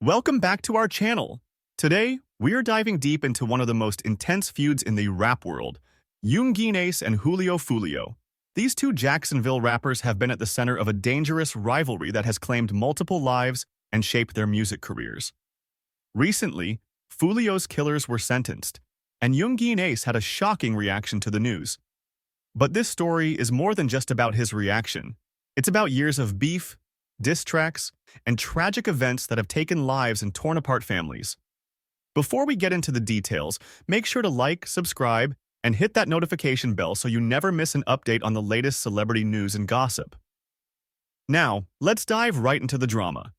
Welcome back to our channel. Today, we are diving deep into one of the most intense feuds in the rap world, Yungeen and Julio Foolio. These two Jacksonville rappers have been at the center of a dangerous rivalry that has claimed multiple lives and shaped their music careers. Recently, Foolio's killers were sentenced, and Yungeen had a shocking reaction to the news. But this story is more than just about his reaction. It's about years of beef, diss tracks, and tragic events that have taken lives and torn apart families. Before we get into the details, make sure to like, subscribe, and hit that notification bell so you never miss an update on the latest celebrity news and gossip. Now, let's dive right into the drama.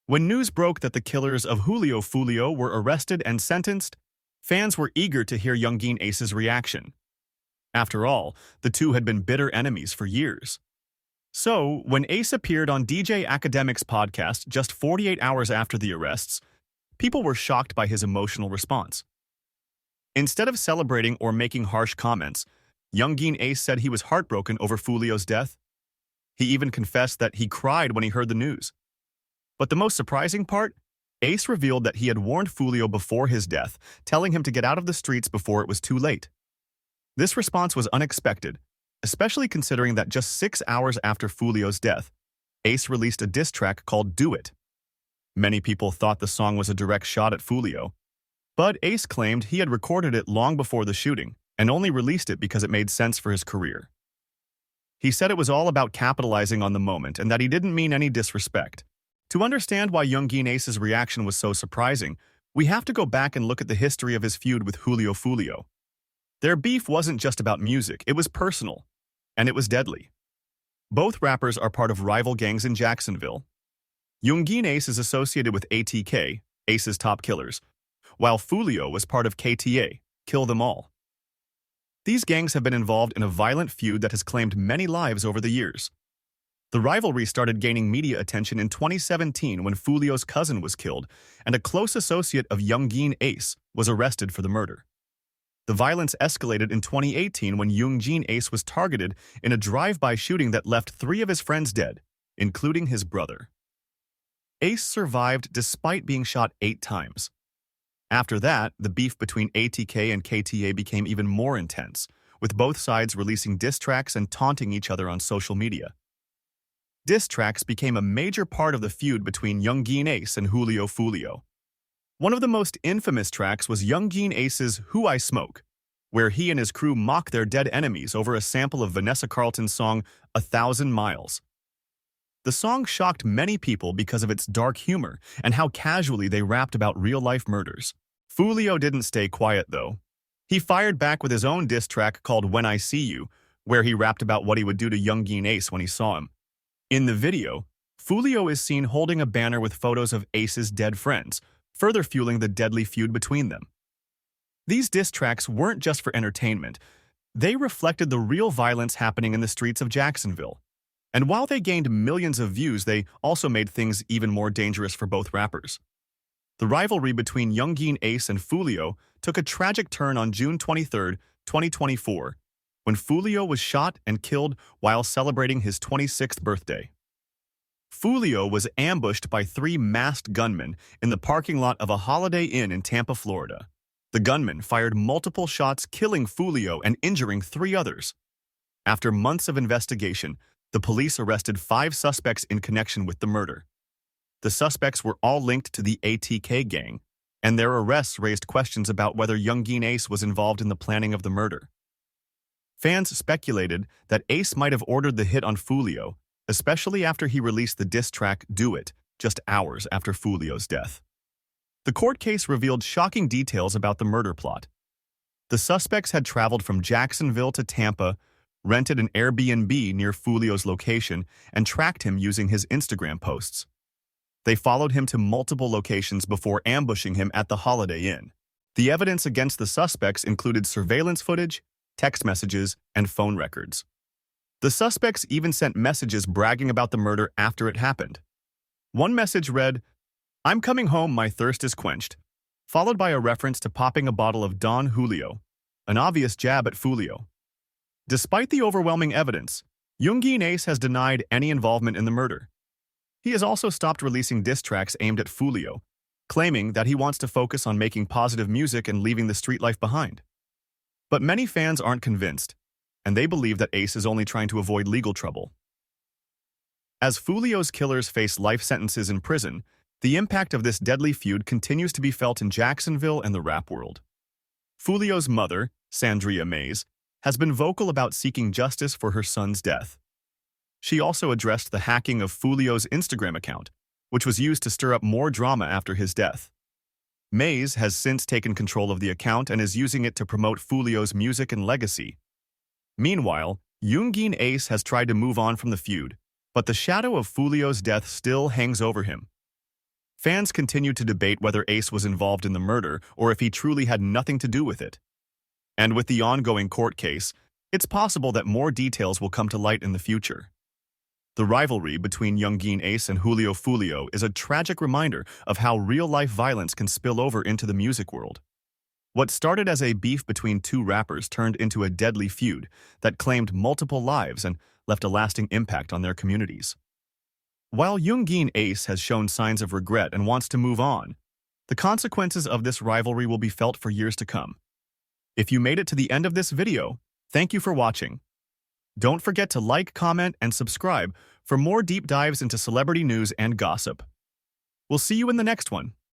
When news broke that the killers of Julio Foolio were arrested and sentenced, fans were eager to hear Yungeen reaction. After all, the two had been bitter enemies for years. So, when Ace appeared on DJ Academic's podcast just 48 hours after the arrests, people were shocked by his emotional response. Instead of celebrating or making harsh comments, Yungeen said he was heartbroken over Foolio's death. He even confessed that he cried when he heard the news. But the most surprising part? Ace revealed that he had warned Foolio before his death, telling him to get out of the streets before it was too late. This response was unexpected, especially considering that just 6 hours after Foolio's death, Ace released a diss track called Do It. Many people thought the song was a direct shot at Foolio, but Ace claimed he had recorded it long before the shooting and only released it because it made sense for his career. He said it was all about capitalizing on the moment and that he didn't mean any disrespect. To understand why Yungeen reaction was so surprising, we have to go back and look at the history of his feud with Julio Foolio. Their beef wasn't just about music, it was personal. And it was deadly. Both rappers are part of rival gangs in Jacksonville. Yungeen is associated with ATK, Ace's top killers, while Foolio was part of KTA, Kill Them All. These gangs have been involved in a violent feud that has claimed many lives over the years. The rivalry started gaining media attention in 2017 when Foolio's cousin was killed, and a close associate of Yungeen was arrested for the murder. The violence escalated in 2018 when Yungeen was targeted in a drive-by shooting that left 3 of his friends dead, including his brother. Ace survived despite being shot 8 times. After that, the beef between ATK and KTA became even more intense, with both sides releasing diss tracks and taunting each other on social media. Diss tracks became a major part of the feud between Yungeen and Julio Foolio. One of the most infamous tracks was Yungeen's Who I Smoke, where he and his crew mock their dead enemies over a sample of Vanessa Carlton's song 1,000 Miles. The song shocked many people because of its dark humor and how casually they rapped about real-life murders. Foolio didn't stay quiet, though. He fired back with his own diss track called When I See You, where he rapped about what he would do to Yungeen when he saw him. In the video, Foolio is seen holding a banner with photos of Ace's dead friends, further fueling the deadly feud between them. These diss tracks weren't just for entertainment. They reflected the real violence happening in the streets of Jacksonville. And while they gained millions of views, they also made things even more dangerous for both rappers. The rivalry between Yungeen and Foolio took a tragic turn on June 23, 2024, when Foolio was shot and killed while celebrating his 26th birthday. Foolio was ambushed by 3 masked gunmen in the parking lot of a Holiday Inn in Tampa, Florida. The gunmen fired multiple shots, killing Foolio and injuring 3 others. After months of investigation, the police arrested 5 suspects in connection with the murder. The suspects were all linked to the ATK gang, and their arrests raised questions about whether Yungeen was involved in the planning of the murder. Fans speculated that Ace might have ordered the hit on Foolio, especially after he released the diss track Do It just hours after Foolio's death. The court case revealed shocking details about the murder plot. The suspects had traveled from Jacksonville to Tampa, rented an Airbnb near Foolio's location, and tracked him using his Instagram posts. They followed him to multiple locations before ambushing him at the Holiday Inn. The evidence against the suspects included surveillance footage, text messages, and phone records. The suspects even sent messages bragging about the murder after it happened. One message read, "I'm coming home, my thirst is quenched," followed by a reference to popping a bottle of Don Julio, an obvious jab at Foolio. Despite the overwhelming evidence, Yungeen has denied any involvement in the murder. He has also stopped releasing diss tracks aimed at Foolio, claiming that he wants to focus on making positive music and leaving the street life behind. But many fans aren't convinced, and they believe that Ace is only trying to avoid legal trouble. As Foolio's killers face life sentences in prison, the impact of this deadly feud continues to be felt in Jacksonville and the rap world. Foolio's mother, Sandria Mays, has been vocal about seeking justice for her son's death. She also addressed the hacking of Foolio's Instagram account, which was used to stir up more drama after his death. Mays has since taken control of the account and is using it to promote Foolio's music and legacy. Meanwhile, Yungeen Ace has tried to move on from the feud, but the shadow of Foolio's death still hangs over him. Fans continue to debate whether Ace was involved in the murder or if he truly had nothing to do with it. And with the ongoing court case, it's possible that more details will come to light in the future. The rivalry between Yungeen Ace and Julio Foolio is a tragic reminder of how real-life violence can spill over into the music world. What started as a beef between two rappers turned into a deadly feud that claimed multiple lives and left a lasting impact on their communities. While Yungeen Ace has shown signs of regret and wants to move on, the consequences of this rivalry will be felt for years to come. If you made it to the end of this video, thank you for watching. Don't forget to like, comment, and subscribe for more deep dives into celebrity news and gossip. We'll see you in the next one.